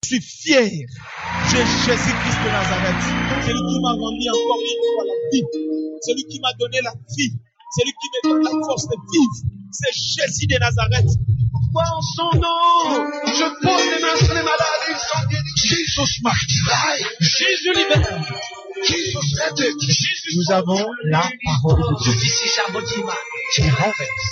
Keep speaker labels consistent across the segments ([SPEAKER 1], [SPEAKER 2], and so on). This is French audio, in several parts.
[SPEAKER 1] suis fier. J'ai Jésus-Christ de Nazareth. Celui qui m'a rendu encore une fois la vie. Celui qui m'a donné la vie. Celui qui me donne la force de vivre. C'est Jésus de Nazareth. Pourquoi en son nom, je pose les mains sur les malades et ils sont guéris. Jésus marche. Jésus libère.
[SPEAKER 2] Nous avons la parole de Dieu qui renverse.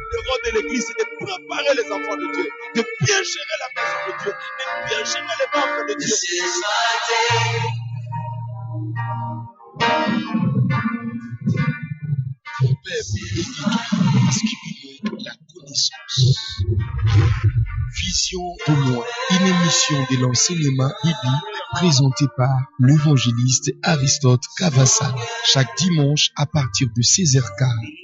[SPEAKER 1] Le rôle de l'église, c'est de préparer les enfants de Dieu, de bien gérer la maison de Dieu, de bien gérer les membres de Dieu. Parce qu'il est la connaissance. Vision de loin, une émission de l'enseignement biblique présentée par l'évangéliste Aristote Cavassal. Chaque dimanche à partir de 16h15.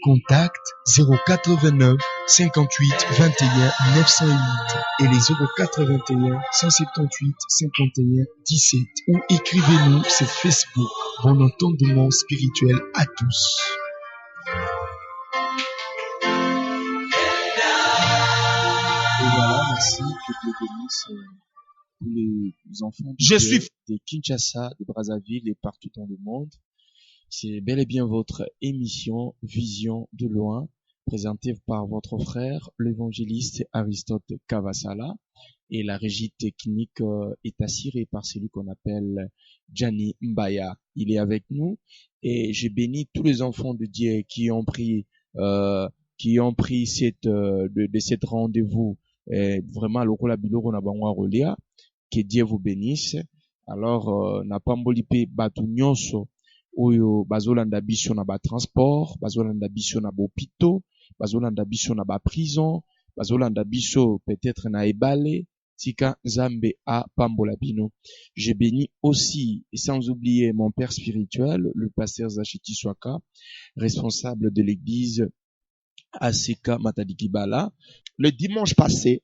[SPEAKER 1] Contact 089 58 21 908 et les 081 178 51 17 ou écrivez-nous sur Facebook. Bon entendement spirituel à tous.
[SPEAKER 3] Et voilà, merci que Dieu bénisse tous les enfants de Kinshasa, de Brazzaville et partout dans le monde. C'est bel et bien votre émission Vision de loin, présentée par votre frère, l'évangéliste Aristote Cavassala. Et la régie technique est assurée par celui qu'on appelle Gianni Mbaya. Il est avec nous et je bénis tous les enfants de Dieu qui ont pris cette rendez-vous. Vraiment, que Dieu vous bénisse. Alors, na pambolipe batu nyonso oyo bazolanda biso na ba transport, bazolanda biso na bopito, bazolanda biso na ba prison, bazolanda biso peut-être na ebale, tika nzambe a pambola bino. Je bénis aussi, et sans oublier mon père spirituel, le pasteur Zachiti Swaka, responsable de l'église ACK Matadikibala. Le dimanche passé,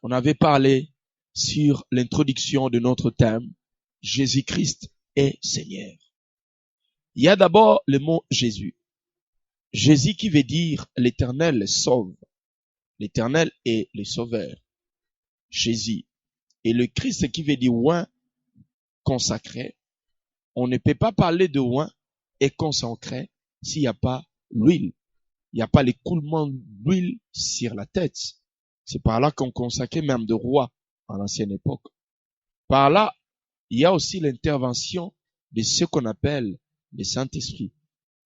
[SPEAKER 3] on avait parlé sur l'introduction de notre thème, Jésus-Christ est Seigneur. Il y a d'abord le mot Jésus. Jésus qui veut dire l'Éternel sauve. L'Éternel est le Sauveur. Jésus. Et le Christ qui veut dire oint consacré. On ne peut pas parler de oint et consacré s'il n'y a pas l'huile. Il n'y a pas l'écoulement d'huile sur la tête. C'est par là qu'on consacrait même de roi à l'ancienne époque. Par là, il y a aussi l'intervention de ce qu'on appelle le Saint-Esprit.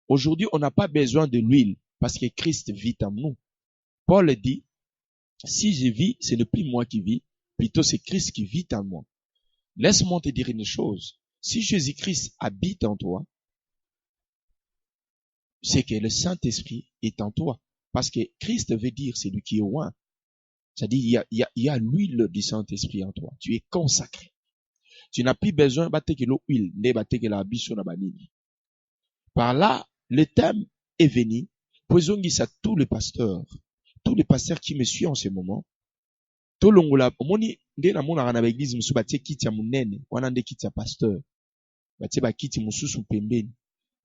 [SPEAKER 3] Aujourd'hui, on n'a pas besoin de l'huile parce que Christ vit en nous. Paul dit, si je vis, ce n'est plus moi qui vis, plutôt c'est Christ qui vit en moi. Laisse-moi te dire une chose. Si Jésus-Christ habite en toi, c'est que le Saint-Esprit est en toi. Parce que Christ veut dire c'est lui qui est loin. C'est-à-dire, il y a l'huile du Saint-Esprit en toi. Tu es consacré. Tu n'as plus besoin de l'huile, Par là, le thème est venu. Posons ça tous les pasteurs qui me suivent en ce moment. Tout le monde, omoni, nde na mona na l'église musu batie kiti ya munene, wana nde kiti ya pasteur. Batie ba kiti mususu pembeni.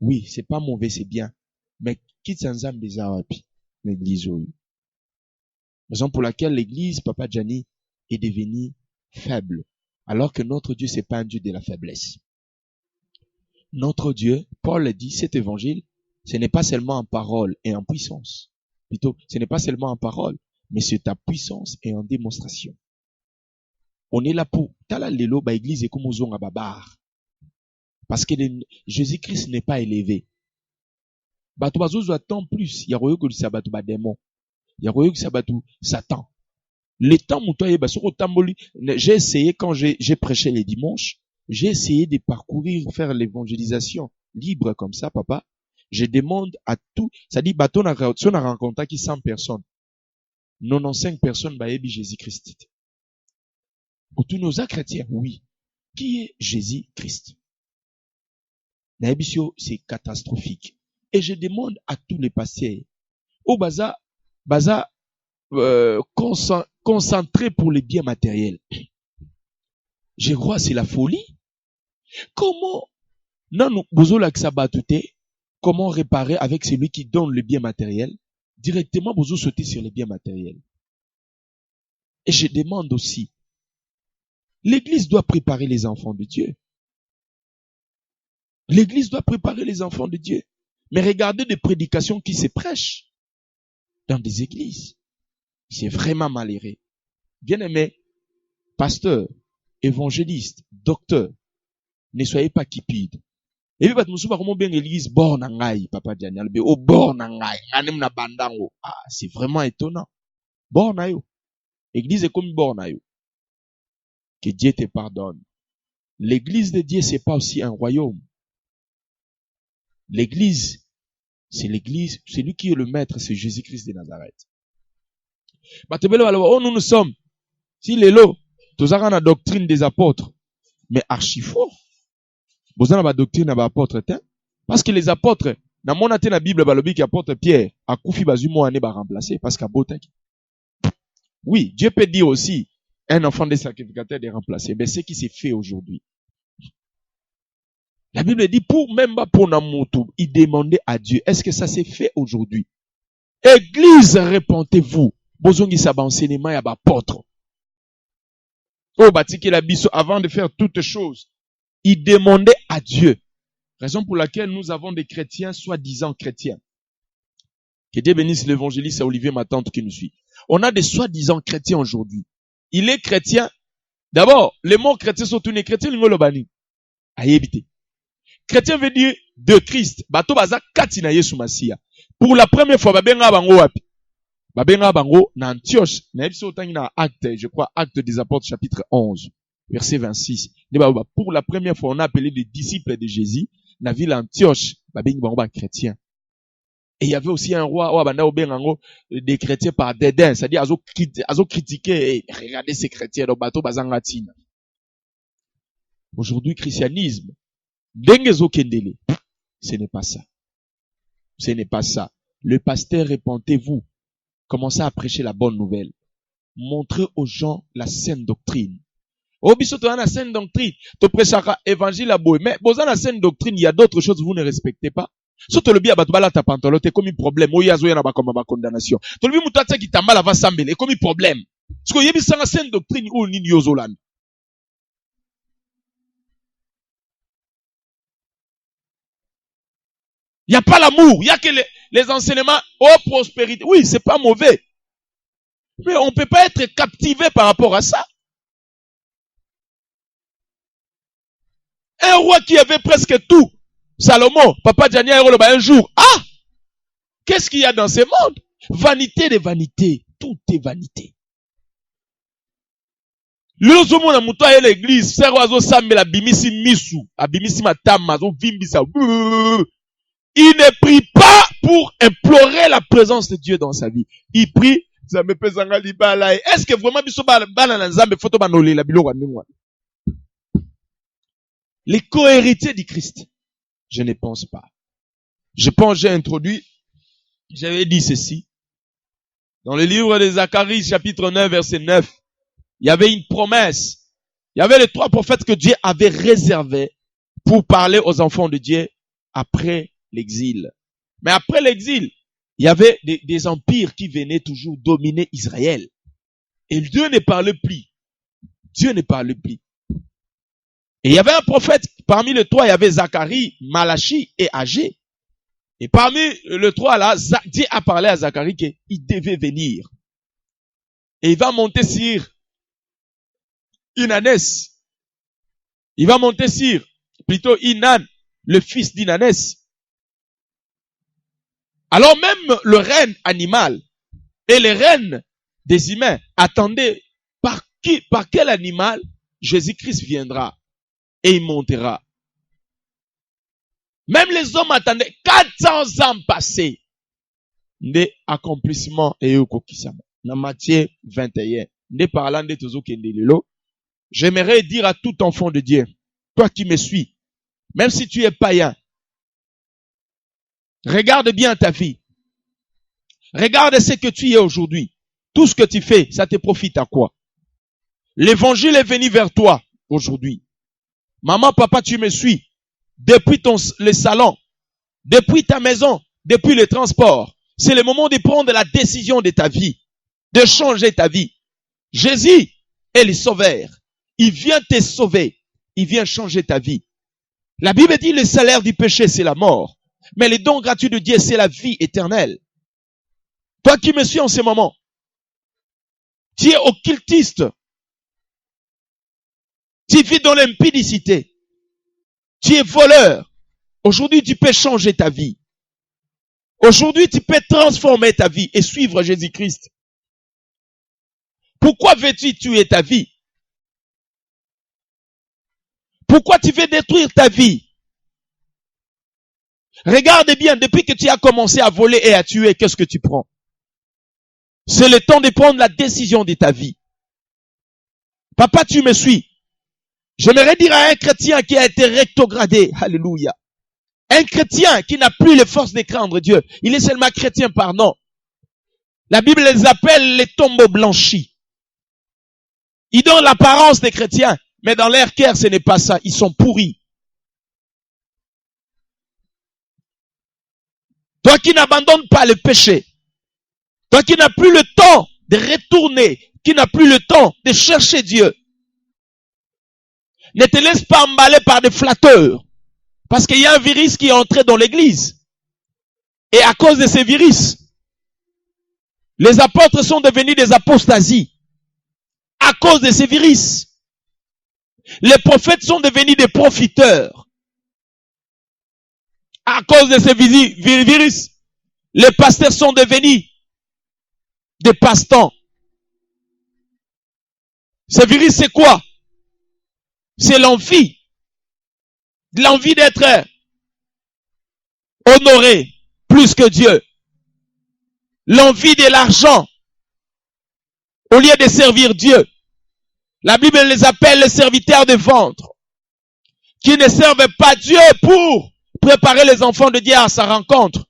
[SPEAKER 3] Oui, c'est pas mauvais, c'est bien. Mais kiti ya nzambe eza wapi l'église oyo. Raison pour laquelle l'église, Papa Gianni, est devenue faible. Alors que notre Dieu, c'est pas un Dieu de la faiblesse. Notre Dieu, Paul dit, cet évangile, ce n'est pas seulement en parole et en puissance. Plutôt, ce n'est pas seulement en parole, mais c'est en puissance et en démonstration. On est là pour, tala lelo, ba église et comme ozonga babar. Parce que Jésus-Christ n'est pas élevé. Bato bazozo attend plus. Yaroyo que ça bato ba démon. Yaroyo que ça bato Satan. Le temps moutoye basoko tamboli. J'ai essayé quand j'ai prêché les dimanches. J'ai essayé de parcourir, faire l'évangélisation libre comme ça, papa. Je demande à tout. Ça dit bato na rencontré qui 100 personnes. 95 personnes baébi Jésus-Christ. Pour tous nos chrétiens, oui. Qui est Jésus-Christ? Naebisio, c'est catastrophique. Et je demande à tous les pasteurs, au baza, concentré pour les biens matériels. Je crois c'est la folie. Comment, non, bozola que ça batouté, comment réparer avec celui qui donne le bien matériel? Directement, bozo sauter sur les biens matériels. Et je demande aussi, L'église doit préparer les enfants de Dieu. L'église doit préparer les enfants de Dieu. Mais regardez des prédications qui se prêchent dans des églises. C'est vraiment malheureux. Bien-aimés, pasteurs, évangélistes, docteurs, ne soyez pas cupides. Et puis, nous sommes comment bien l'église born angai, papa Daniel, oh born angai, anem na bandango. Ah, c'est vraiment étonnant. Born ayo. Église est comme born ayo. Que Dieu te pardonne. L'église de Dieu, c'est pas aussi un royaume. L'église, c'est l'église, celui qui est le maître, c'est Jésus-Christ de Nazareth. Oh, nous sommes, si les lots, tous avons la doctrine des apôtres, mais archi faux. Vous avez la doctrine des apôtres, parce que les apôtres, dans mon athée, la Bible, balobi qui apôtre Pierre, a koufi bazumo ane ba remplacer, parce qu'à botin. Oui, Dieu peut dire aussi, un enfant des sacrificateurs de remplacer, mais c'est ce qui s'est fait aujourd'hui. La Bible dit, pour même pas pour Namoto, il demandait à Dieu, est-ce que ça s'est fait aujourd'hui? Église, répentez-vous. Bozongi sa enseignement ya ba apôtre. Oh, batiki la biso, avant de faire toutes choses, il demandait à Dieu. Raison pour laquelle nous avons des chrétiens, soi-disant chrétiens. Que Dieu bénisse l'évangéliste à Olivier, ma tante qui nous suit. On a des soi-disant chrétiens aujourd'hui. Il est chrétien. D'abord, les mots chrétiens sont tous les chrétiens, ils le bani. Ayébité. Chrétien veut dire de Christ. Bato baza katina Yesu Masia. Pour la première fois, babenga bango wapi. Babenga bango na Antioche. Na ebiso tangi na acte, je crois, acte des apôtres chapitre 11, verset 26. Pour la première fois, on a appelé les disciples de Jésus. Na ville Antioche, babenga bango ba chrétien. Et il y avait aussi un roi, des chrétiens par dédain. C'est-à-dire, azo critiquer, regardez ces chrétiens, donc bato bazangatina. Aujourd'hui, christianisme, dengezo kendele. Ce n'est pas ça. Ce n'est pas ça. Le pasteur, répentez-vous. Commencez à prêcher la bonne nouvelle. Montrez aux gens la saine doctrine. Oh, biso to la saine doctrine. To prêchera évangile à boy. Mais, dans la saine doctrine, il y a d'autres choses que vous ne respectez pas. Soto le bia batubala ta pantalon, t'es comme un problème. Oya zo yana ba comme ma condamnation. To le bi mutatsa ki tambala va sambele, comme un problème. Parce que yebi sanga saine doctrine ou nini yozolan. Il n'y a pas l'amour, il y a que les enseignements aux prospérités. Oui, c'est pas mauvais. Mais on peut pas être captivé par rapport à ça. Un roi qui avait presque tout. Salomon, papa Daniel, un jour. Ah! Qu'est-ce qu'il y a dans ce monde? Vanité de vanité. Tout est vanité. L'ozomo na muto à l'église, c'est oiseau sambe la bimisi misu, abimisi matama, zo vimbisa. Il ne prie pas pour implorer la présence de Dieu dans sa vie. Il prie, est-ce que vraiment les co-héritiers du Christ? Je ne pense pas. Je pense, j'ai introduit, j'avais dit ceci. Dans le livre de Zacharie, chapitre 9, verset 9, il y avait une promesse. Il y avait les 3 prophètes que Dieu avait réservés pour parler aux enfants de Dieu après l'exil. Mais après l'exil, il y avait des empires qui venaient toujours dominer Israël. Et Dieu ne parlait plus. Dieu ne parlait plus. Et il y avait un prophète, parmi les 3, il y avait Zacharie, Malachi et Agé. Et parmi les 3 là, Dieu a parlé à Zacharie qu'il devait venir. Et il va monter sur Inanès. Il va monter sur, plutôt Inan, le fils d'Inanès. Alors même le règne animal et les reines des humains attendaient par quel animal Jésus-Christ viendra et il montera. Même les hommes attendaient 400 ans passés. Des accomplissements et okokisama. Dans Matthieu 21. Des parlant de tozo kendelelo. J'aimerais dire à tout enfant de Dieu, toi qui me suis, même si tu es païen, regarde bien ta vie. Regarde ce que tu es aujourd'hui. Tout ce que tu fais, ça te profite à quoi? L'évangile est venu vers toi aujourd'hui. Maman, papa, tu me suis. Depuis le salon, depuis ta maison, depuis le transport. C'est le moment de prendre la décision de ta vie, de changer ta vie. Jésus est le sauveur. Il vient te sauver. Il vient changer ta vie. La Bible dit le salaire du péché, c'est la mort. Mais le don gratuit de Dieu, c'est la vie éternelle. Toi qui me suis en ce moment, tu es occultiste. Tu vis dans l'impudicité. Tu es voleur. Aujourd'hui, tu peux changer ta vie. Aujourd'hui, tu peux transformer ta vie et suivre Jésus-Christ. Pourquoi veux-tu tuer ta vie? Pourquoi tu veux détruire ta vie? Regarde bien, depuis que tu as commencé à voler et à tuer, qu'est-ce que tu prends? C'est le temps de prendre la décision de ta vie. Papa, tu me suis. J'aimerais dire à un chrétien qui a été rétrogradé, alléluia. Un chrétien qui n'a plus les forces de craindre Dieu. Il est seulement chrétien par nom. La Bible les appelle les tombeaux blanchis. Ils donnent l'apparence des chrétiens, mais dans leur cœur, ce n'est pas ça. Ils sont pourris. Toi qui n'abandonnes pas le péché, toi qui n'as plus le temps de retourner, qui n'as plus le temps de chercher Dieu, ne te laisse pas emballer par des flatteurs. Parce qu'il y a un virus qui est entré dans l'église. Et à cause de ces virus, les apôtres sont devenus des apostasies. À cause de ces virus. Les prophètes sont devenus des profiteurs. À cause de ces virus, les pasteurs sont devenus des passe-temps. Ce virus, c'est quoi? C'est l'envie. L'envie d'être honoré plus que Dieu. L'envie de l'argent au lieu de servir Dieu. La Bible les appelle les serviteurs de ventre qui ne servent pas Dieu pour préparer les enfants de Dieu à sa rencontre.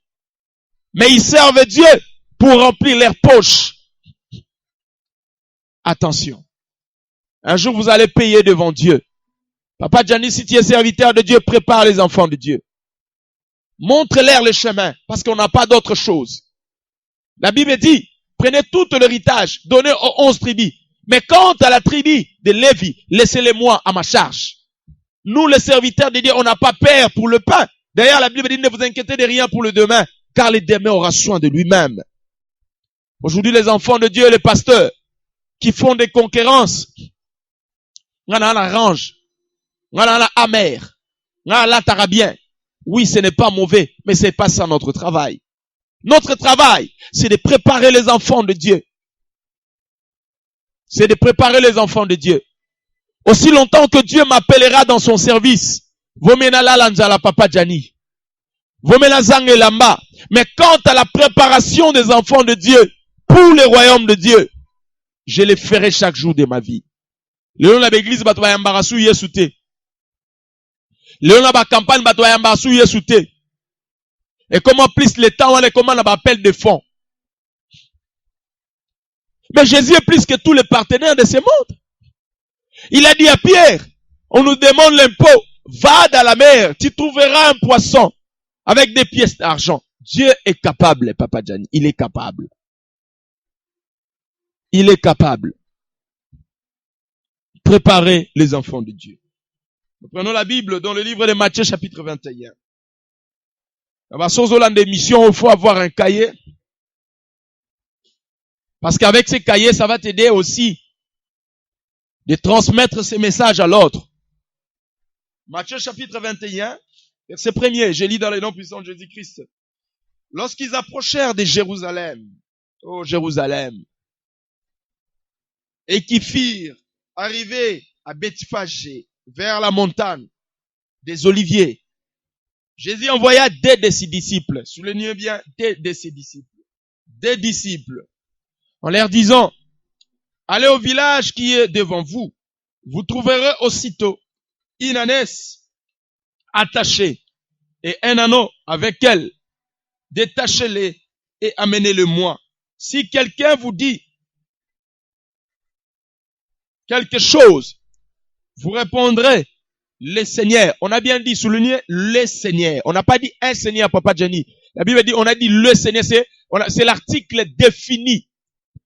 [SPEAKER 3] Mais ils servent Dieu pour remplir leurs poches. Attention. Un jour vous allez payer devant Dieu. Papa Gianni, si tu es serviteur de Dieu, prépare les enfants de Dieu. Montre-leur le chemin, parce qu'on n'a pas d'autre chose. La Bible dit, prenez tout l'héritage, donnez aux 11 tribus. Mais quant à la tribu de Lévi, laissez-les-moi à ma charge. Nous, les serviteurs de Dieu, on n'a pas peur pour le pain. D'ailleurs, la Bible dit, ne vous inquiétez de rien pour le demain, car le demain aura soin de lui-même. Aujourd'hui, les enfants de Dieu, les pasteurs, qui font des concurrences, on a la range. On a la amer. On a la tarabien. Oui, ce n'est pas mauvais, mais c'est pas ça notre travail. Notre travail, c'est de préparer les enfants de Dieu. C'est de préparer les enfants de Dieu. Aussi longtemps que Dieu m'appellera dans son service, Vomenala Lanjala Papa Gianni. Vomena Zange Lamba. Mais quant à la préparation des enfants de Dieu pour le royaume de Dieu, je les ferai chaque jour de ma vie. Léon la l'église batwa yambarasu yesute. Léon la campagne batwa yambarasu yesute. Et comment plus le temps, on est comment on appelle de fonds. Mais Jésus est plus que tous les partenaires de ce monde. Il a dit à Pierre, on nous demande l'impôt, va dans la mer, tu trouveras un poisson avec des pièces d'argent. Dieu est capable, Papa Gianni, il est capable. Il est capable. Préparer les enfants de Dieu. Nous prenons la Bible dans le livre de Matthieu chapitre 21. Il faut avoir un cahier. Parce qu'avec ces cahiers, ça va t'aider aussi de transmettre ces messages à l'autre. Matthieu chapitre 21, verset 1er, je lis dans le nom puissant de Jésus-Christ. Lorsqu'ils approchèrent de Jérusalem, oh Jérusalem, et qu'ils firent arriver à Bethphagée, vers la montagne des Oliviers, Jésus envoya deux de ses disciples, soulignez bien, deux de ses disciples, des disciples, en leur disant, allez au village qui est devant vous, vous trouverez aussitôt une ânesse attachée et un anneau avec elle, détachez-les et amenez-le-moi. Si quelqu'un vous dit quelque chose, vous répondrez, le Seigneur. On a bien dit, souligner le Seigneur. On n'a pas dit un Seigneur, Papa Gianni. La Bible dit, on a dit le Seigneur, c'est l'article défini.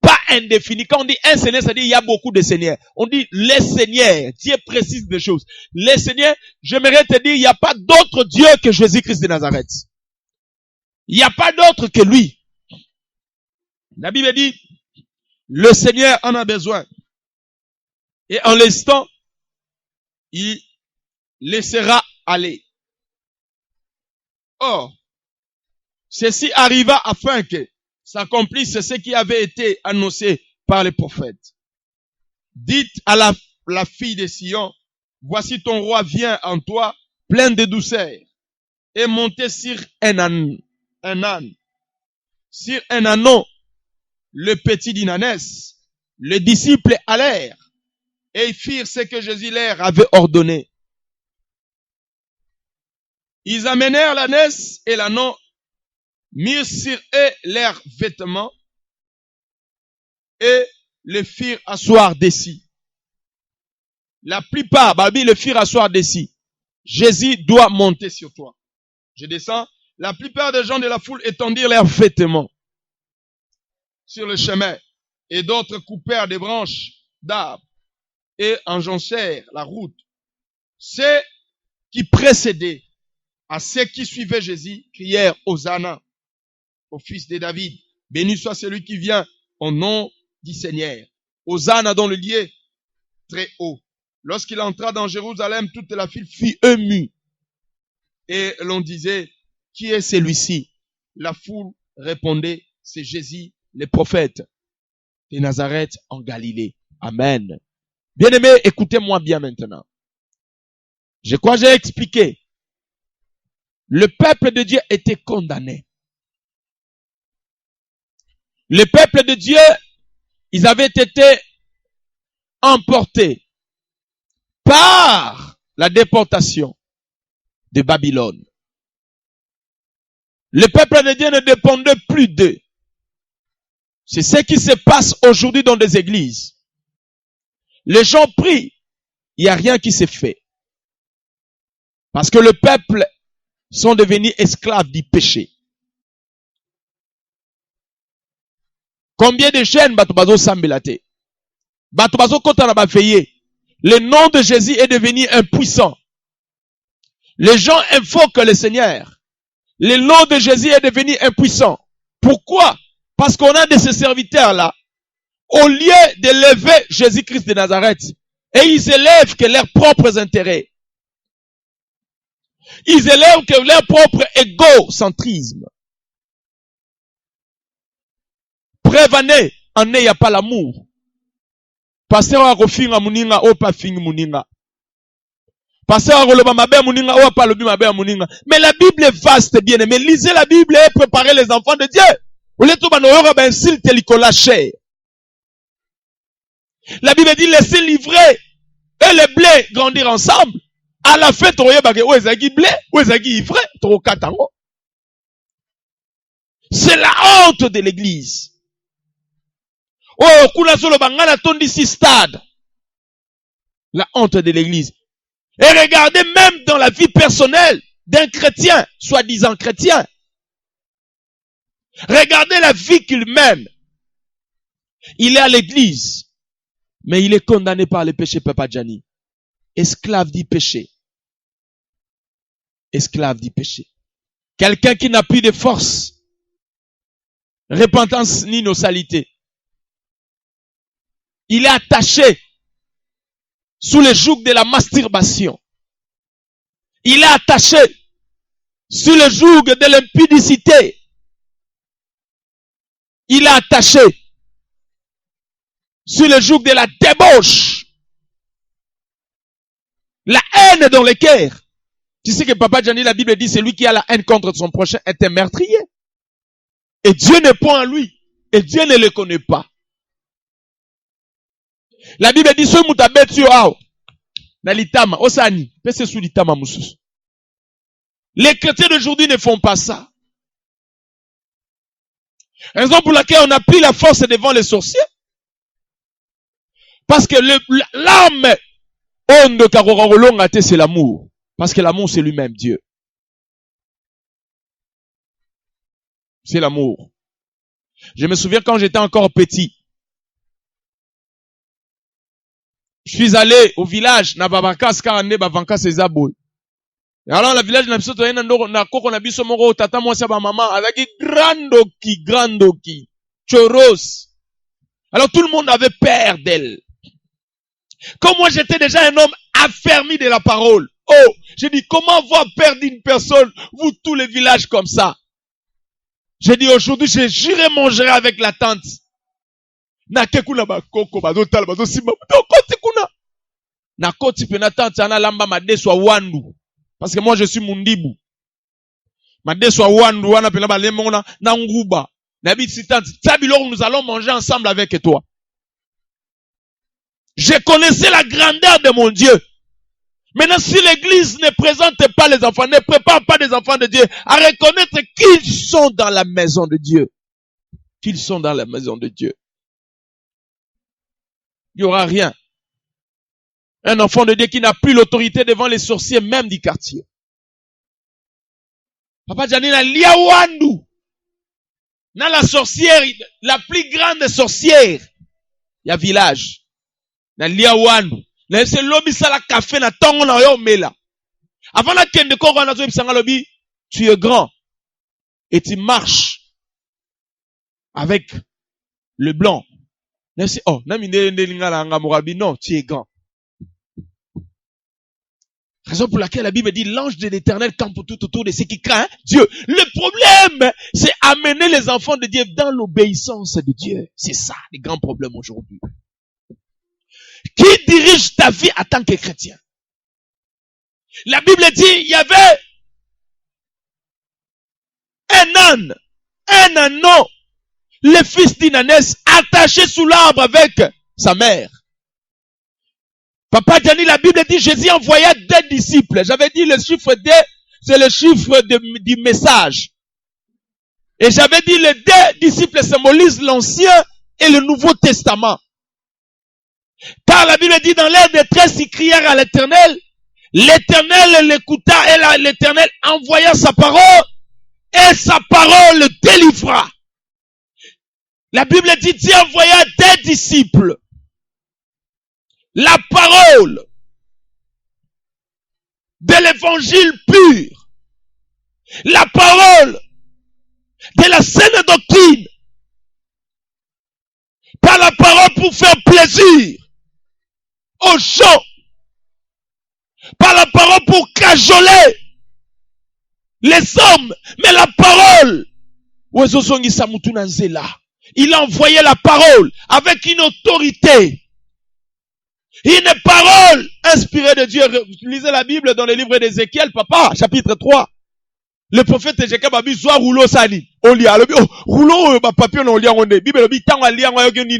[SPEAKER 3] pas indéfini. Quand on dit un Seigneur, ça dit il y a beaucoup de seigneurs. On dit les seigneurs. Dieu précise des choses. Les seigneurs, j'aimerais te dire, il n'y a pas d'autre Dieu que Jésus-Christ de Nazareth. Il n'y a pas d'autre que lui. La Bible dit, le Seigneur en a besoin. Et en l'instant, il laissera aller. Or, ceci arriva afin que s'accomplisse ce qui avait été annoncé par les prophètes. Dites à la fille de Sion, voici ton roi vient en toi, plein de douceur, et monté sur un âne, sur un ânon, le petit d'Inanès. Les disciples allèrent, et ils firent ce que Jésus leur avait ordonné. Ils amenèrent l'ânesse et l'ânon, mirent sur eux leurs vêtements et le firent asseoir d'ici. La plupart, le firent asseoir d'ici. Jésus doit monter sur toi. Je descends. La plupart des gens de la foule étendirent leurs vêtements sur le chemin et d'autres coupèrent des branches d'arbres et enjoncèrent la route. Ceux qui précédaient à ceux qui suivaient Jésus crièrent Hosanna au fils de David. Béni soit celui qui vient au nom du Seigneur. Hosanna dans le lieu très haut. Lorsqu'il entra dans Jérusalem, toute la foule fut émue. Et l'on disait, qui est celui-ci? La foule répondait, c'est Jésus, le prophète de Nazareth en Galilée. Amen. Bien-aimés, écoutez-moi bien maintenant. Je crois que j'ai expliqué. Le peuple de Dieu était condamné. Le peuple de Dieu, ils avaient été emportés par la déportation de Babylone. Le peuple de Dieu ne dépendait plus d'eux. C'est ce qui se passe aujourd'hui dans des églises. Les gens prient, il n'y a rien qui se fait. Parce que le peuple sont devenus esclaves du péché. Combien de chaînes batubazo sambelate? Batubazo kota ba veillé. Le nom de Jésus est devenu impuissant. Les gens invoquent le Seigneur. Le nom de Jésus est devenu impuissant. Pourquoi? Parce qu'on a de ces serviteurs-là, au lieu d'élever Jésus-Christ de Nazareth, et ils élèvent que leurs propres intérêts. Ils élèvent que leur propre égocentrisme. Prévenez, en n'ayant pas l'amour. Pasteur a refinga muninga, ou pas fingi muninga. Pasteur a relevé ma belle muninga, ou pas le ma belle muninga. Mais la Bible est vaste, bien aimé. Lisez la Bible et préparez les enfants de Dieu. Vous les trouvez dans le ben s'il te licola cher. La Bible dit laissez livrer et les blés grandir ensemble. À la fin, tu vois, où est-ce blé, où est-ce ivre, tu katango. C'est la honte de l'église. Oh, kuna solo bangana tondi si stade. La honte de l'église. Et regardez même dans la vie personnelle d'un chrétien, soi-disant chrétien. Regardez la vie qu'il mène. Il est à l'église, mais il est condamné par le péché, Papa Gianni. Esclave du péché. Esclave du péché. Quelqu'un qui n'a plus de force. Repentance ni nocalité. Il est attaché sous le joug de la masturbation. Il est attaché sous le joug de l'impudicité. Il est attaché sous le joug de la débauche. La haine dans le cœur. Tu sais que Papa Gianni, la Bible dit, celui qui a la haine contre son prochain est un meurtrier. Et Dieu ne point à lui. Et Dieu ne le connaît pas. La Bible dit, ce mutabetio ao. Na litama, osani, pese sous litama musus. Les chrétiens d'aujourd'hui ne font pas ça. Raison pour laquelle on a pris la force devant les sorciers. Parce que l'âme, c'est l'amour. Parce que l'amour, c'est lui-même Dieu. C'est l'amour. Je me souviens quand j'étais encore petit. Je suis allé au village, na babakas karane bavankas ezaboy. Alors le village na biso to yena ndoko na koko na biso moko tata mwasi ba maman avec grandoki, choros. Alors tout le monde avait peur d'elle. Comme moi j'étais déjà un homme affermi de la parole. Oh, j'ai dit comment avoir peur d'une personne, vous tous les villages comme ça. J'ai dit aujourd'hui j'irai manger avec la tante. Na kekuna ba koko ba dotala ba dosimba. Koti kuna. Na koti pena tante ana lamba madeswa wandu. Parce que moi je suis mundibu. Madeswa wandu wana pena ba lemona na nguba. Na biti tante, tabilor nous allons manger ensemble avec toi. Je connaissais la grandeur de mon Dieu. Maintenant, si l'église ne présente pas les enfants, ne prépare pas des enfants de Dieu à reconnaître qu'ils sont dans la maison de Dieu. Qu'ils sont dans la maison de Dieu. Il n'y aura rien. Un enfant de Dieu qui n'a plus l'autorité devant les sorciers même du quartier. Papa Janina Liawandu. Dans la sorcière, la plus grande sorcière, il y a village. Na Liawandu. Na ese lobby sala café na tongo na yo mela. Avant la kende koko na zo bisanga lobby, tu es grand. Et tu marches avec le blanc. Na ese oh, na mine ndelinga la nga morabi non, tu es grand. Raison pour laquelle la Bible dit l'ange de l'Éternel campe tout autour de ceux qui craignent Dieu. Le problème, c'est amener les enfants de Dieu dans l'obéissance de Dieu. C'est ça, le grand problème aujourd'hui. Qui dirige ta vie en tant que chrétien? La Bible dit, il y avait un ânon, le fils d'inanès, attaché sous l'arbre avec sa mère. Papa Dani, la Bible dit, Jésus envoya 2 disciples. J'avais dit le chiffre 2, c'est le chiffre du message. Et j'avais dit les 2 disciples symbolisent l'Ancien et le Nouveau Testament. Car la Bible dit, dans leur détresse, ils crièrent à l'Éternel. L'Éternel l'écouta et l'Éternel envoya sa parole et sa parole le délivra. La Bible dit, Dieu envoya 2 disciples. La parole de l'évangile pur, la parole de la saine doctrine, pas la parole pour faire plaisir aux gens, pas la parole pour cajoler les hommes, mais la parole. Il a envoyé la parole avec une autorité. Une parole inspirée de Dieu. Lisez la Bible dans le livre d'Ézéchiel, papa, chapitre 3. Le prophète Ézéchiel a dit, soit rouleau sani. On lit, rouleau, papier, on lit, on lit. Bible, tant à lire, on lit,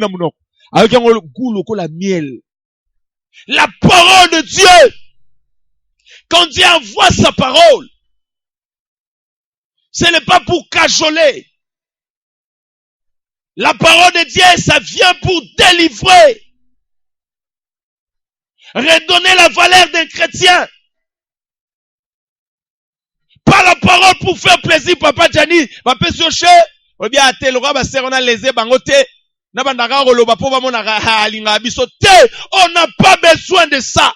[SPEAKER 3] avec un goût, la miel. La parole de Dieu. Quand Dieu envoie sa parole, ce n'est pas pour cajoler. La parole de Dieu, ça vient pour délivrer. Redonner la valeur d'un chrétien. Pas la parole pour faire plaisir, papa Jani. Papa Soche, ou bien à tel roi, bah, c'est on a lésé, bangote. On n'a pas besoin de ça.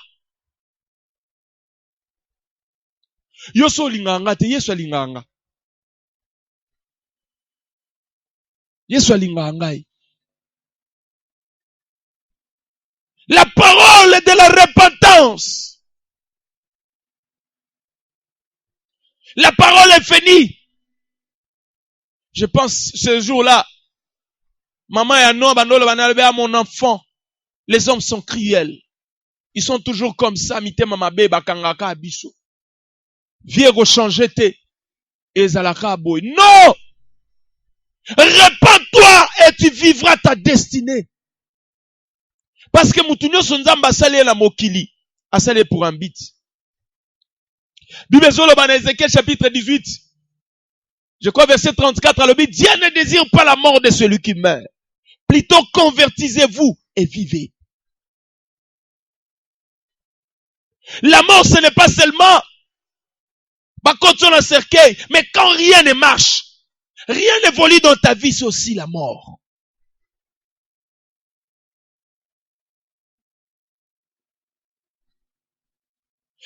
[SPEAKER 3] Yoso linganga, te yeso linganga. Yeso linganga. La parole de la repentance. La parole est finie. Je pense ce jour-là, maman et Anon, à mon enfant, les hommes sont cruels. Ils sont toujours comme ça, mite mamabe, bakangaka abiso. Viego changete, ezalaka boy. Non! Repends-toi et tu vivras ta destinée. Parce que Moutounio Sonzamba salé la mokili, a salé pour un bit. Bible dans Ézéchiel chapitre 18, je crois verset 34, le but, Dieu ne désire pas la mort de celui qui meurt. Plutôt convertissez-vous et vivez. La mort, ce n'est pas seulement quand on a un cercueil, mais quand rien ne marche, rien n'évolue dans ta vie, c'est aussi la mort.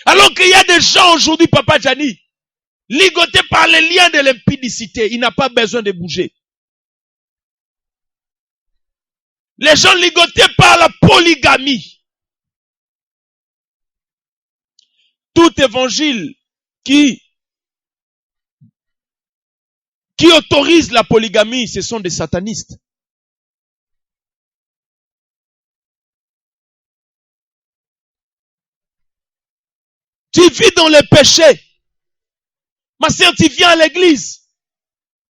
[SPEAKER 3] Alors qu'il y a des gens aujourd'hui, Papa Gianni, ligotés par les liens de l'impudicité. Il n'a pas besoin de bouger. Les gens ligotés par la polygamie. Tout évangile qui autorise la polygamie, ce sont des satanistes. Tu vis dans le péché. Ma sœur, tu viens à l'église.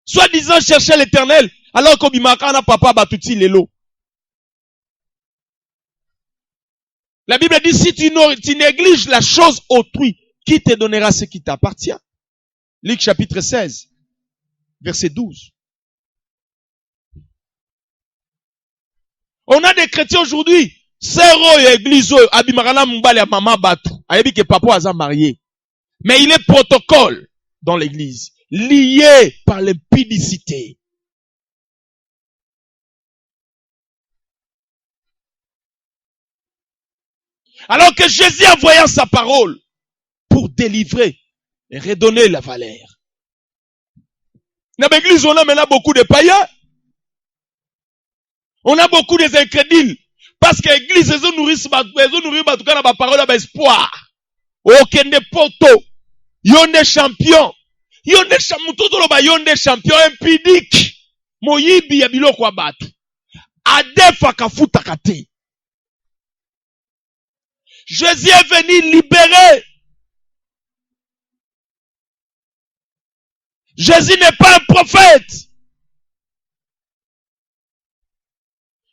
[SPEAKER 3] Soi-disant chercher l'éternel. Alors que Bimakana papa batuti lelo. La Bible dit, si tu négliges la chose autrui, qui te donnera ce qui t'appartient? Luc chapitre 16, verset 12. On a des chrétiens aujourd'hui. Sero et église, abimarana mbale ya mama batu. Ayebi que papa a marié. Mais il est protocole dans l'église. Lié par l'impudicité. Alors que Jésus a envoyé sa parole pour délivrer et redonner la valeur. Dans l'église, on a maintenant beaucoup de païens. On a beaucoup des incrédules. Parce que l'église, ils ont nourri la parole à espoir. Aucun des poteaux. Yon des champions. Yon des champions impudiques. Moyibi ya biloko abatu. Adefa kafuta kate. Jésus est venu libérer. Jésus n'est pas un prophète.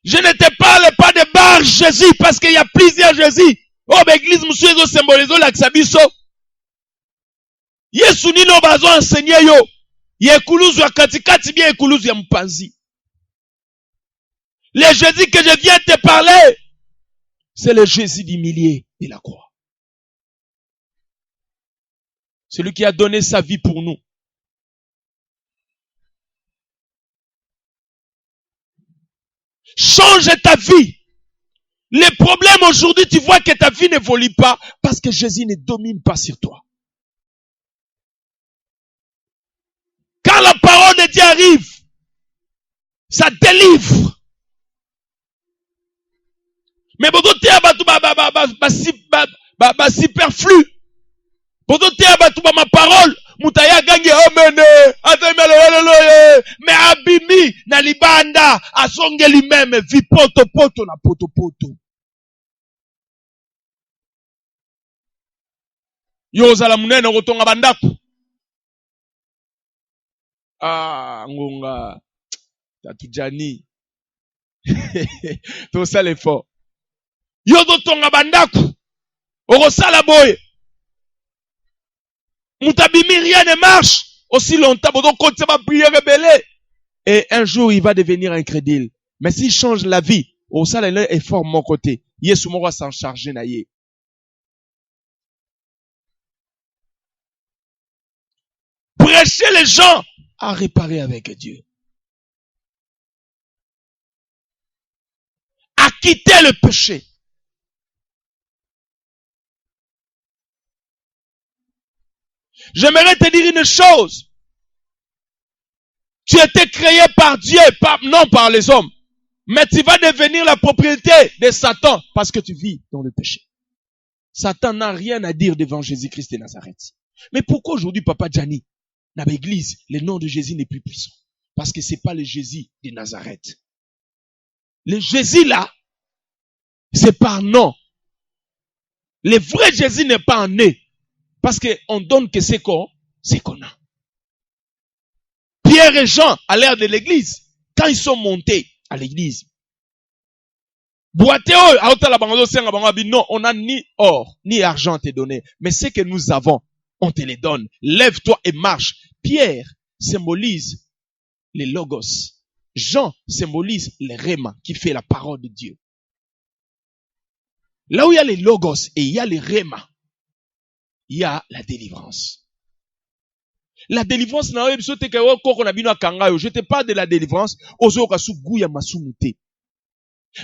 [SPEAKER 3] Je ne te parle pas de bar Jésus parce qu'il y a plusieurs Jésus. Oh, l'église, monsieur, ils ont symbolisé l'Aksabiso. Yesu nino bazo enseigné yo. Yekuluzu ya katikati bien yekuluzu ya mpanzi. Le Jésus que je viens te parler, c'est le Jésus du milieu de la croix. Celui qui a donné sa vie pour nous. Change ta vie. Les problèmes aujourd'hui, tu vois que ta vie n'évolue pas parce que Jésus ne domine pas sur toi. Quand la parole de Dieu arrive, ça délivre. Mais beaucoup de superflu. Beaucoup de ma parole, mutaya gangi omene, mais abimi na libanda, asonge lui-même, vi poto na poto. Yozala munene rotonga bandaku. Ah, ngonga, tatujani. Tout ça l'effort. Yozo tonga bandaku. Orosala boye. Moutabimi, rien ne marche. Aussi longtemps, bon, donc, va prier rebelle. Et un jour, il va devenir incrédule. Mais s'il change la vie, au salaire est fort mon côté. Yesu mora s'en charger naïe. Prêcher les gens à réparer avec Dieu. À quitter le péché. J'aimerais te dire une chose. Tu étais créé par Dieu, non par les hommes. Mais tu vas devenir la propriété de Satan parce que tu vis dans le péché. Satan n'a rien à dire devant Jésus-Christ de Nazareth. Mais pourquoi aujourd'hui, Papa Gianni, dans l'église, le nom de Jésus n'est plus puissant? Parce que c'est pas le Jésus de Nazareth. Le Jésus là, c'est par nom. Le vrai Jésus n'est pas en né. Parce qu'on donne que c'est qu'on a. Pierre et Jean, à l'ère de l'église, quand ils sont montés à l'église, non, on n'a ni or, ni argent à te donner. Mais ce que nous avons, on te les donne. Lève-toi et marche. Pierre symbolise les logos. Jean symbolise le réma qui fait la parole de Dieu. Là où il y a les logos et il y a les réma, il y a la délivrance. La délivrance, je te parle de la délivrance.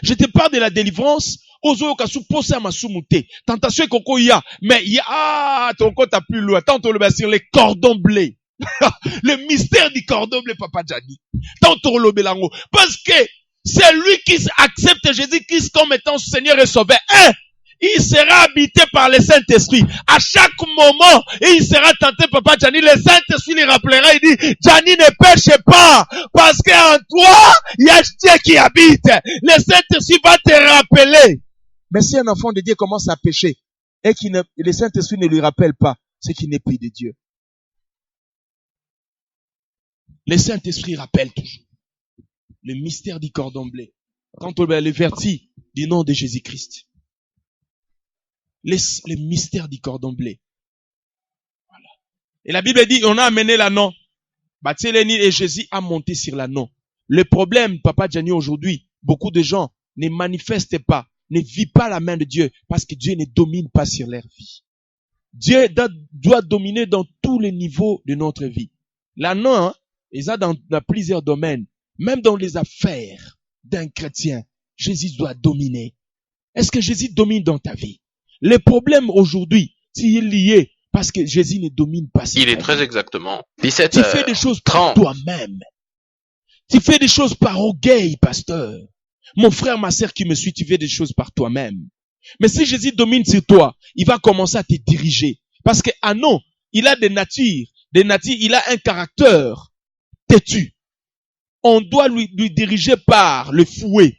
[SPEAKER 3] Je te parle de la délivrance Ozo kasu posa masumu te. Tentation koko ya. Mais ton compte a plus loin. Tant on le met sur les cordons blés. Le mystère du cordon bleu, Papa Djani. Tant on le met là-haut. Parce que c'est lui qui accepte Jésus-Christ comme étant Seigneur et Sauveur. Il sera habité par le Saint-Esprit. À chaque moment, il sera tenté, Papa Djani. Le Saint-Esprit lui rappellera, il dit, Djani, ne pêche pas. Parce qu'en toi, il y a Dieu qui habite. Le Saint-Esprit va te rappeler. Mais si un enfant de Dieu commence à pécher, et le Saint-Esprit ne lui rappelle pas, c'est qu'il n'est plus de Dieu. Le Saint-Esprit rappelle toujours. Le mystère du cordon bleu. Quand on va le verti du nom de Jésus-Christ. Le mystère du cordon bleu. Voilà. Et la Bible dit, on a amené l'anneau. Et Jésus a monté sur l'anneau. Le problème, Papa Djani, aujourd'hui, beaucoup de gens ne manifestent pas, ne vivent pas la main de Dieu, parce que Dieu ne domine pas sur leur vie. Dieu doit dominer dans tous les niveaux de notre vie. L'anneau, il y a dans plusieurs domaines, même dans les affaires d'un chrétien, Jésus doit dominer. Est-ce que Jésus domine dans ta vie? Le problème aujourd'hui, s'il est lié, parce que Jésus ne domine pas.
[SPEAKER 4] Il est très exactement 17
[SPEAKER 3] Tu fais des choses par toi-même. Tu fais des choses par orgueil, pasteur. Mon frère, ma sœur qui me suit, tu fais des choses par toi-même. Mais si Jésus domine sur toi, il va commencer à te diriger. Parce que, non, il a des natures, il a un caractère têtu. On doit lui diriger par le fouet.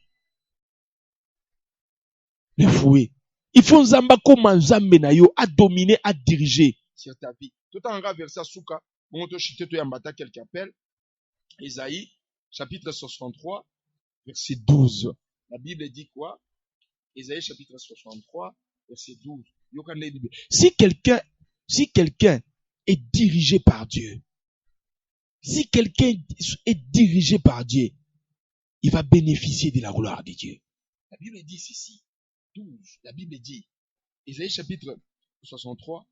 [SPEAKER 3] Le fouet. Il faut nzamba koma nzambe na yo a dominer, à diriger sur ta vie. Tout en verset souka, on te chite to yambata quelqu'un appelle Isaïe chapitre 63 verset 12. La Bible dit quoi? Isaïe chapitre 63 verset 12. Si quelqu'un est dirigé par Dieu, si quelqu'un est dirigé par Dieu, il va bénéficier de la gloire de Dieu. La Bible dit ceci. 12, la Bible dit, Isaïe chapitre 63,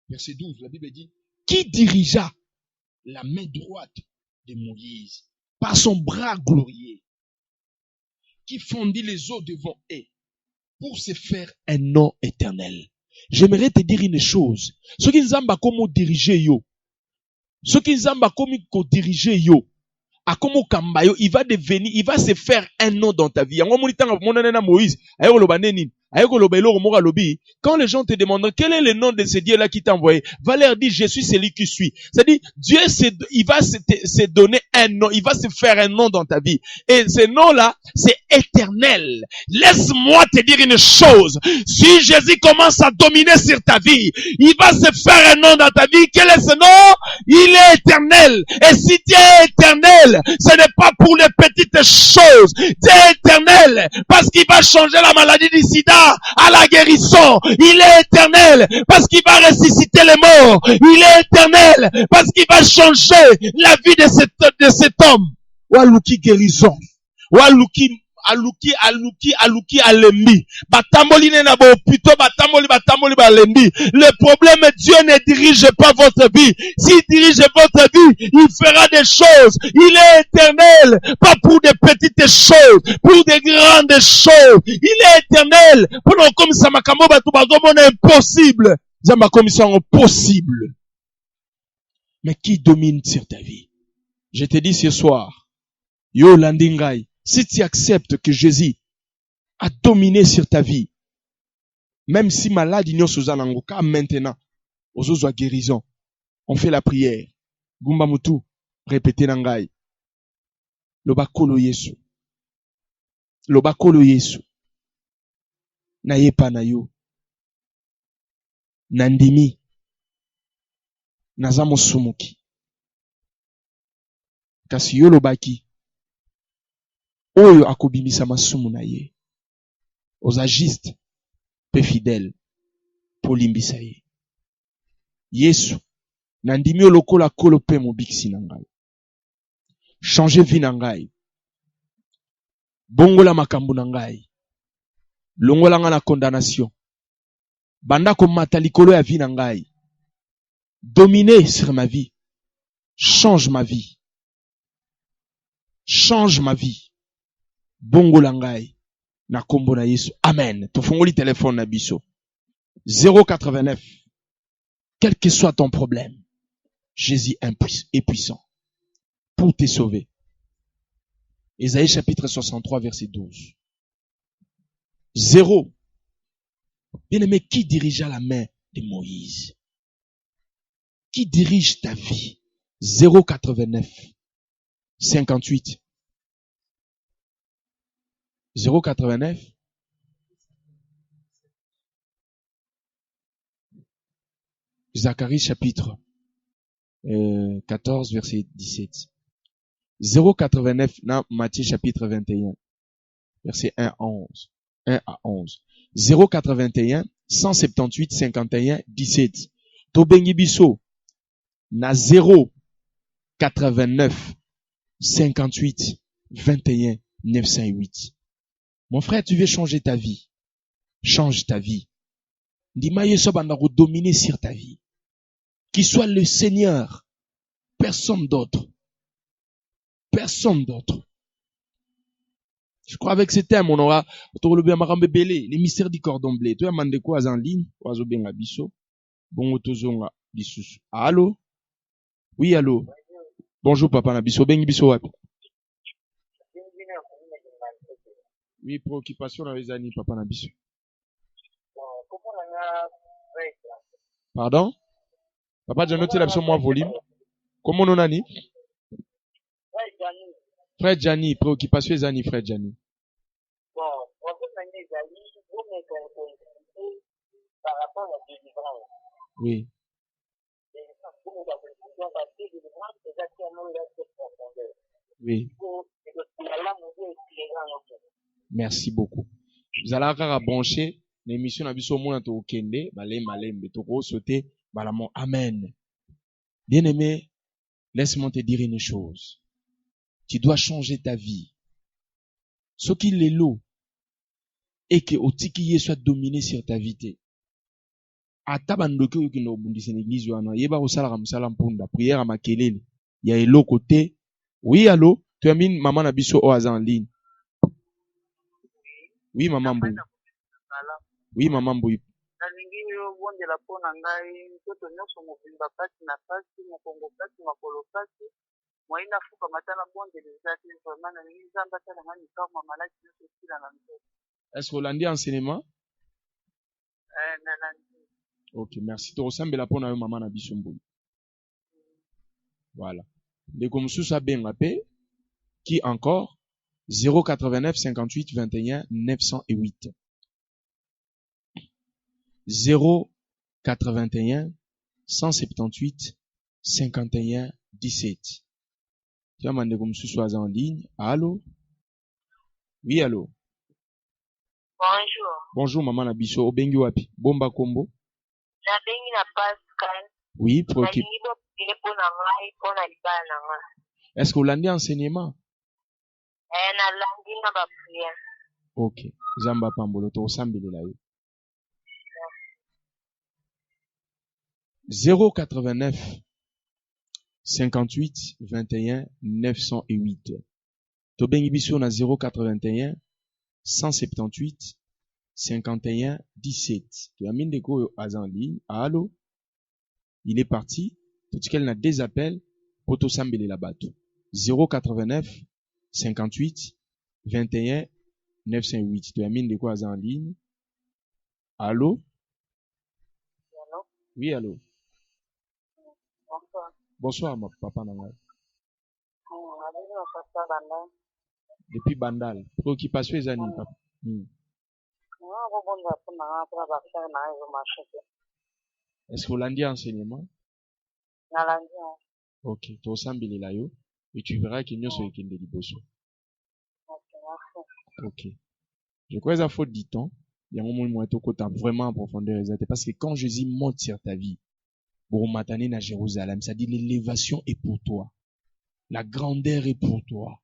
[SPEAKER 3] verset 12, la Bible dit, qui dirigea la main droite de Moïse par son bras glorieux, qui fondit les eaux devant eux pour se faire un nom éternel. J'aimerais te dire une chose. Ce qui nous a comme diriger yo, ce qui nous a comme diriger yo, il va devenir, il va se faire un nom dans ta vie. Moïse, quand les gens te demandent quel est le nom de ce Dieu-là qui t'a envoyé, va leur dire, je suis celui qui suis. C'est-à-dire, Dieu, il va se donner un nom, il va se faire un nom dans ta vie. Et ce nom-là, c'est éternel. Laisse-moi te dire une chose. Si Jésus commence à dominer sur ta vie, il va se faire un nom dans ta vie. Quel est ce nom? Il est éternel. Et si Dieu est éternel, ce n'est pas pour les petites choses. Dieu est éternel parce qu'il va changer la maladie du sida à la guérison. Il est éternel parce qu'il va ressusciter les morts. Il est éternel parce qu'il va changer la vie de cet homme. Waluki guérison. Waluki alembi. Batamboli na bo plutôt batamboli balembi. Le problème, Dieu ne dirige pas votre vie. S'il dirige votre vie, il fera des choses. Il est éternel, pas pour des petites choses, pour des grandes choses. Il est éternel. Pour nous comme ça makambo batu bazomona impossible. Zamba comme ça impossible. Mais qui domine sur ta vie? Je te dis ce soir, yo landingai. Si tu acceptes que Jésus a dominé sur ta vie, même si malade igno suzanangoka maintenant, aux guérison, on fait la prière. Gumba mutu, répétez nangai. Lobakolo Yesu. Lobakolo Yesu. Nayepa na yo. Nandimi. Nazamo sumuki. Kasi yo lobaki. Oyo akobimisa masumu na ye. Ozagiste, pe fidèle, polimbisa ye. Yesu, nandimi olokola kolo pe mobiksi na ngai. Changer vie na ngai. Bongola makambu na ngai. Longola nga na condamnation. Banda komata likolo ya vie na ngai. Dominer sur ma vie. Change ma vie. Change ma vie. Bongo langai. Na kombo na Yesu. Amen. Tofongoli téléphone na biso. 089. Quel que soit ton problème, Jésus est puissant pour te sauver. Ésaïe chapitre 63 verset 12. 0. Bien-aimé, qui dirigea la main de Moïse? Qui dirige ta vie? 089 58 089 Zacharie chapitre 14 verset 17. 089 dans Matthieu chapitre 21 verset 1 à 11. 081 178 51 17. Tobengi biso na 089 58 21 908. Mon frère, tu veux changer ta vie. Change ta vie. Ndima Yesu banda dominer sur ta vie. Qu'il soit le Seigneur. Personne d'autre. Personne d'autre. Je crois avec ce thème, on aura les mystères du cordon bleu. Tu as demandé quoi en ligne? Oiseau bien la biso. Bon, otozonga bisusu. Allô? Oui, allô? Bonjour, papa Nabiso. Ben biso wapi? Oui, préoccupation dans les années, papa Nabiso. Pardon? Papa, j'ai noté la moins volume. Comment on a dit? Frère Gianni, préoccupation les années, frère Gianni. Oui. Oui. Merci beaucoup. Vous allez encore brancher l'émission Nabiso Mona to Kende, Malembe, to sauter, balamon, amen. Bien-aimé, laisse-moi te dire une chose. Tu dois changer ta vie. Ce qui est l'eau, et que otiki soit dominé sur ta vie. Atabandoke yoki no bundisi l'église wana, yeba osala kamsala mpunda, prière à makelele. Il y a elo côté. Oui, allô? Tu as mis maman Nabiso oaza en ligne. Oui, maman Mbou. Oui, maman Mbou.
[SPEAKER 5] Nalingi yo bondela pona ngai mtoto nyonso mobimba pasi na pasi mokongo pasi makolo pasi moina fuka matala bondela ezati vraiment nalingi nzamba tala ngani kama malaki nyonso kila na mtoto.
[SPEAKER 3] Est-ce que l'on dit enseignement?
[SPEAKER 5] Nalandi.
[SPEAKER 3] Ok, merci. To resembla pona yo maman Nabiso Mbou. Voilà. Les komsusa benga pe qui encore 089 58 21 908. 081 178 51 17. Tu as demandé comme ce soit en ligne. Allô? Oui, allô?
[SPEAKER 6] Bonjour.
[SPEAKER 3] Bonjour, maman Nabiso. Obengi wapi? Bomba Kombo?
[SPEAKER 6] Nabengi na Pascal.
[SPEAKER 3] Oui, préoccupé. Est-ce que vous l'avez enseignement? Ok. Zamba Pambolo, to sambili la yo. 089 58 21 908. Tobengi biso na 081 178 51 17. Tu as mis des cours en ligne. Allô? Il est parti. Tout ce qu'elle a des appels. Poto sambili la bateau. 089 58 21 908. Tu as mis des cours en ligne. Allô?
[SPEAKER 6] Allô?
[SPEAKER 3] Oui, allô?
[SPEAKER 6] Bonsoir.
[SPEAKER 3] Bonsoir, ma papa Nangai. Depuis Bandal. Préoccupation les amis, papa. Est-ce que vous l'avez enseignement? Ok, tu ressembles là yo et tu verras qu'il y a ce qui est liboso. Ok. Je crois que ça faut 10 ans. Il y a un moment où tu as vraiment en profondeur parce que quand Jésus monte sur ta vie, pour m'attendre à Jérusalem, ça dit l'élévation est pour toi. La grandeur est pour toi.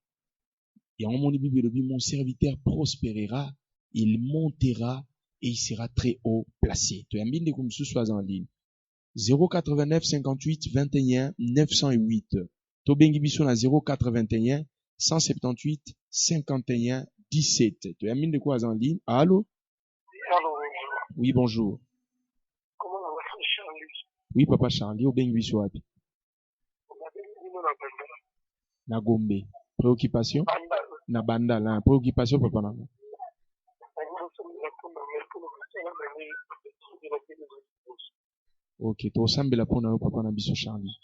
[SPEAKER 3] Et à un moment où mon serviteur prospérera, il montera et il sera très haut placé. Tu as mis des comme ce soit en ligne. 089 58 21 908. Tobengi biso na 081 178 51 17. Tu as mis de quoi en ligne? Allô?
[SPEAKER 7] Alors,
[SPEAKER 3] Oui, bonjour.
[SPEAKER 7] comment on va faire Charlie?
[SPEAKER 3] Oui, papa Charlie, au Bengi Swati.
[SPEAKER 7] On a bien dit non à Banda.
[SPEAKER 3] Na Gombe. Préoccupation?
[SPEAKER 7] Banda,
[SPEAKER 3] Na Banda, là. Préoccupation, papa Nanga.
[SPEAKER 7] on va se mettre pour la
[SPEAKER 3] Ok, to sambela pona yo papa na biso Charlie.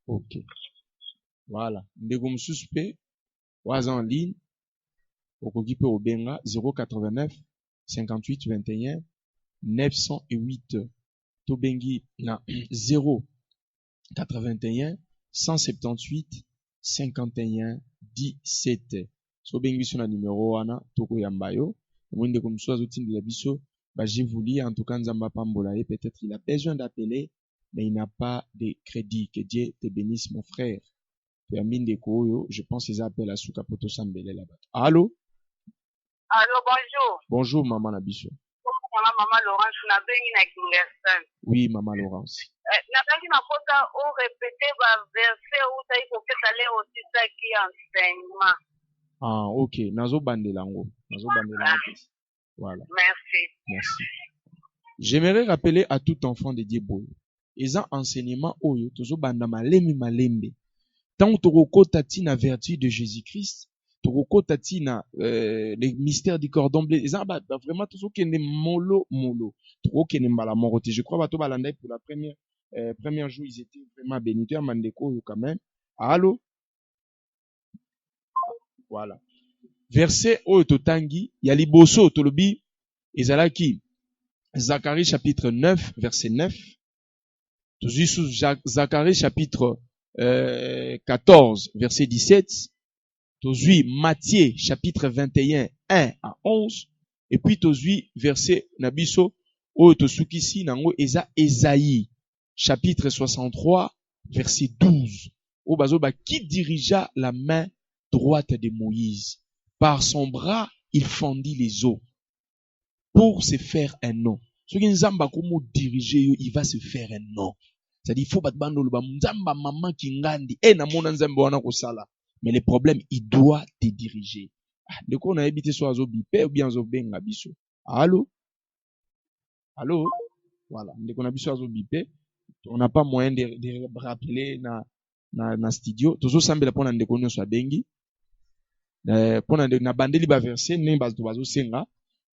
[SPEAKER 3] Ok. Voilà. Ndeko mosusu pe waza en ligne okoki pe obenga 089 58 21 908 to bengi na 081 178 51 17 so bengi biso na numero wana tokoyamba yo omoni ndeko mosusu azotindela biso j'ai voulu en tout cas nzamba pambola ye peut-être il a besoin d'appeler mais il n'a pas de crédit. Que Dieu te bénisse mon frère. Je pense qu'ils appellent à Souka Poto Sambele là-bas. Allô?
[SPEAKER 5] Allô, bonjour.
[SPEAKER 3] Bonjour, maman Nabiso.
[SPEAKER 5] Maman Laurence, na bengi na Kingston.
[SPEAKER 3] Oui, maman Laurence.
[SPEAKER 5] Na bengi na kota ou répéter ba verset ou ça il faut que ça l'ait aussi ça qui enseignement.
[SPEAKER 3] Ah, ok. Nazo bandelango. Voilà.
[SPEAKER 5] Merci.
[SPEAKER 3] Merci. J'aimerais rappeler à tout enfant de Dieu boy. Ils ont enseignement oyo tozo banda malembe. Tant tokokota tina vertu de Jésus-Christ, tokokota tina les mystères du cordon bleu. Ils ont vraiment tozo kende molo. Toko kende mbala morote. Je crois bato balanda pour la première jour ils étaient vraiment bénis. Tu as mandeko quand même. Allô? Voilà. Verset oyo totangi ya liboso tolobi ezalaki Zacharie chapitre 9 verset 9. Tozui sous Zacharie chapitre 14 verset 17. Tozui Matthieu chapitre 21 1 à 11. Et puis tozui verset nabiso oyo tosukisi nango eza Esaïe chapitre 63 verset 12. O bazoba qui dirigea la main droite de Moïse. Par son bras, il fendit les eaux pour se faire un nom. Ce qui nzamba komo diriger, il va se faire un nom. C'est-à-dire, il faut battre bando le nzamba maman qui ngandi. Na mona nzamba wana kosala. Mais le problème, il doit te diriger. De quoi on a habité sur azo bipe ou bien azo benga biso. Allô? Allô? Voilà. De quoi on a habité sur azo bipe. On n'a pas moyen de rappeler na studio. Tozo sambela pona ndeko nyonso abengi. Pona na bandeli ba verset ne bazo senga.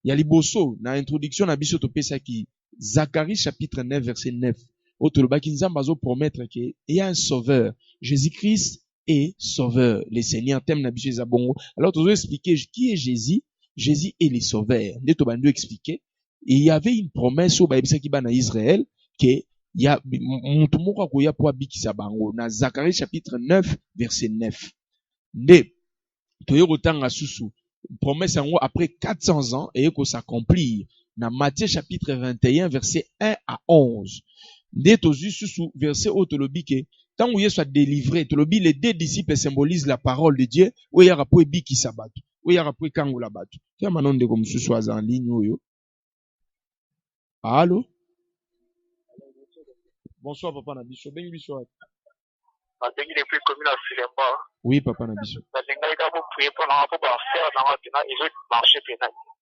[SPEAKER 3] Ya liboso na introduction na biso to pesa ki Zacharie chapitre 9 verset 9. Otolobaki nzamba zo promettre que il y a un sauveur. Jésus-Christ est sauveur. Le Seigneur t'aime na biso ezabongo. Alors tozo expliquer qui est Jésus. Jésus est le sauveur. Ndeto bando expliquer. Et il y avait une promesse au baebisa ki bana Israël que il y a mutu moko akoya po abikisa bango na Zacharie chapitre 9 verset 9. Nde toyokotanga susu promesse yango après 400 ans et que s'accomplir na Matthieu chapitre 21 verset 1 à 11. Nde tozu susu verset o tolobi ke tant où Yesu a délivré tolobi les deux disciples symbolisent la parole de Dieu o yara po ebikisa bato o yara po kangola bato. Tia manonde comme susu aza en ligne oyo. Allô? Bonsoir papa na biso bengi biso.
[SPEAKER 7] Mabengi les plus communes à Filemba.
[SPEAKER 3] Oui papa na biso.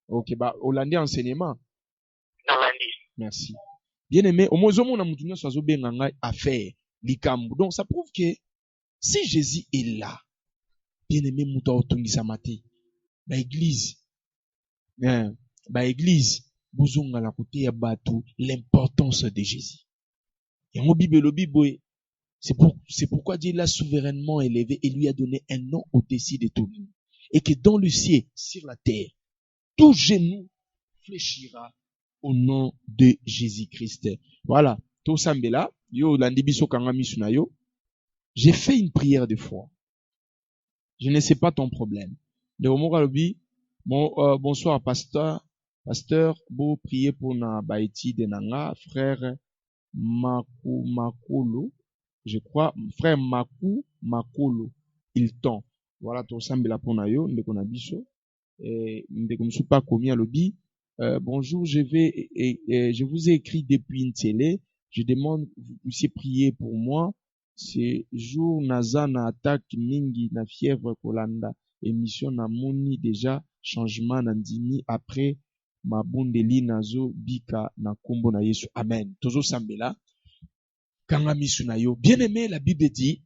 [SPEAKER 3] Ok, bah, Hollandais enseignement. Merci. Bien aimé, au moins, on a mutunya soazo benga affaire, likambu. Donc, ça prouve que si Jésus est là, bien aimé, muta otungi samate, ba église, bozonga la côté ya batu, l'importance de Jésus. Et mon Bible, c'est pourquoi Dieu l'a souverainement élevé et lui a donné un nom au-dessus de tout. Et que dans le ciel, sur la terre, tout genou fléchira au nom de Jésus-Christ. Voilà. Tout sambela, yo landibiso kangami sunayo. J'ai fait une prière de foi. Je ne sais pas ton problème. Bonsoir, pasteur. Pasteur, vous priez pour na baiti de nanga, frère Makulu. Je crois, frère Makulu, il tend. Voilà, tout sambela pona yo, ndeko na biso. Ndeko msupa komi alobi. Bonjour, je vous ai écrit depuis une télé. Je demande que vous puissiez prier pour moi. Ces jours, naza na attaque mingi na fièvre kolanda. émission namoni déjà changement na ndimi après mabundeli nazo bika na kombo na Yesu. Amen. Tozo sambela kanga misu na yo. Bien-aimé, la Bible dit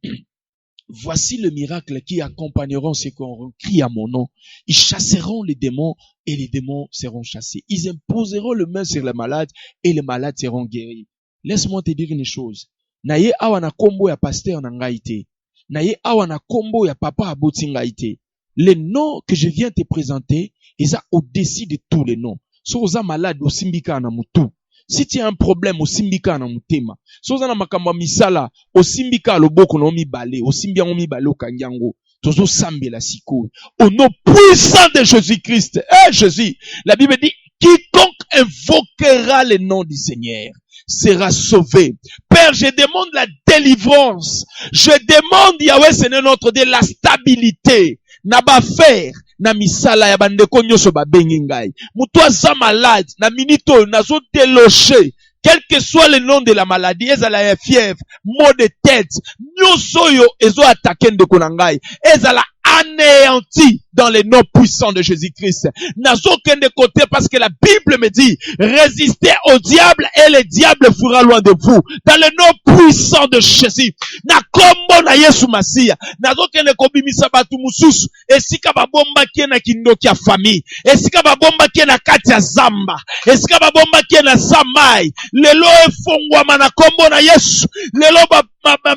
[SPEAKER 3] voici le miracle qui accompagneront ceux qui auront crié à mon nom. Ils chasseront les démons et les démons seront chassés. Ils imposeront le main sur les malades et les malades seront guéris. Laisse-moi te dire une chose. Naye awa na kombo ya pasteur na ngai te. Naye awa na kombo ya papa aboti ngai te. Les noms que je viens te présenter, ils sont au-dessus de tous les noms. Si vous êtes malade, au simbika na mutu. Si tu as un problème, au simbika na mutema. Si vous êtes makamba misala, au simbika loboko na omi bale, au simbia omi bale au kanyango. Tozo sambe la siko. Au nom puissant de Jésus-Christ. Jésus. La Bible dit, quiconque invoquera le nom du Seigneur sera sauvé. Père, je demande la délivrance. Je demande, Yahweh Seigneur notre Dieu, la stabilité. Na ba faire na misala ya bandeko nyoso ba bengi ngai. Mutu aza malade na minito nazo délocher. Quel que soit le nom de la maladie, ezala ya fièvre, maux de tête, nyoso yo ezo attaquer ndeko na ngai. Ezala anéanti dans les noms puissants de Jésus-Christ. Nazo kende côté parce que la Bible me dit, résistez au diable et le diable fuira loin de vous. Dans le nom puissant de Jésus. Na kombo na Yesu Masia. Nazo kende kobimisa batu mususu. Esika babomba kie na kindoki ya famille. Esika babomba kie na kati ya zamba. Esika babomba kie na samai. Lelo efongwama na kombo na Yesu. Lelo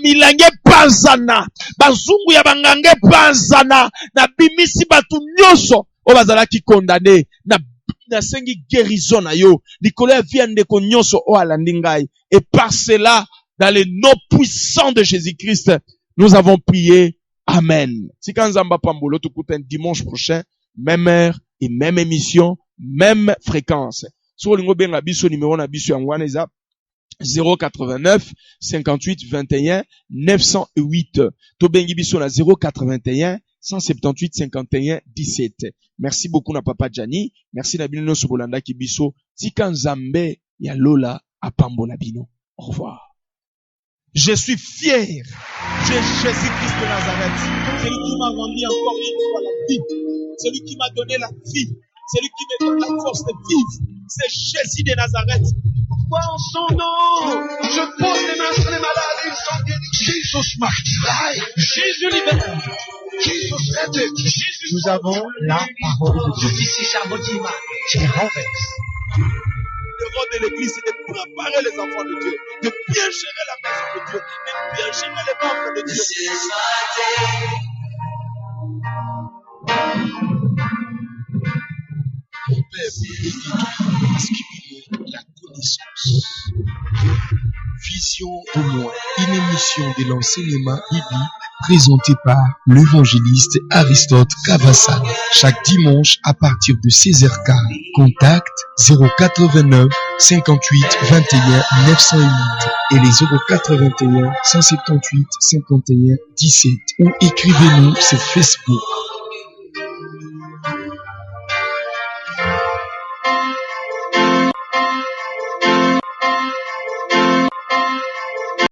[SPEAKER 3] milange panzana. Bazungu ya bangange panzana. Na bimisi batu nyoso. O bazalaki condamné. Na sengi guérison na yo. Likolo ya viande ko nyoso o alandi ngai. Et par cela, dans le nom puissant de Jésus-Christ, nous avons prié. Amen. Si kanzamba pambolo tukuten dimanche prochain, même heure et même émission, même fréquence. Sur lingo benga biso numéro na biso yangwana eza 089 58 21 908. To bengi biso na 081 178 51 17. Merci beaucoup na papa Jani. Merci na bino so bolanda ki biso. Tika nzambe ya lola apambola bino. Au revoir. Je suis fier de Jésus-Christ de Nazareth. Celui qui m'a rendu encore une fois la vie. Celui qui m'a donné la vie. Celui qui me donne la force de vivre. C'est Jésus de Nazareth. Pourquoi en son nom, je pose les mains sur les malades et ils sont guéris. Jésus martyr. Jésus libère. Jésus.
[SPEAKER 2] Nous avons la parole de Dieu.
[SPEAKER 8] Ici, Chabotima.
[SPEAKER 2] Qui renverse.
[SPEAKER 3] Le rôle de l'église, c'est de préparer les enfants de Dieu, de bien gérer la maison de Dieu, de bien gérer les membres de Dieu.
[SPEAKER 1] Mon Père, inscris-nous la connaissance. Vision témoin, une émission de l'enseignement biblique présentée par l'évangéliste Aristote Cavassal. Chaque dimanche à partir de 16h15. Contact 089 58 21 908 et les 081 178 51 17 ou écrivez-nous sur Facebook.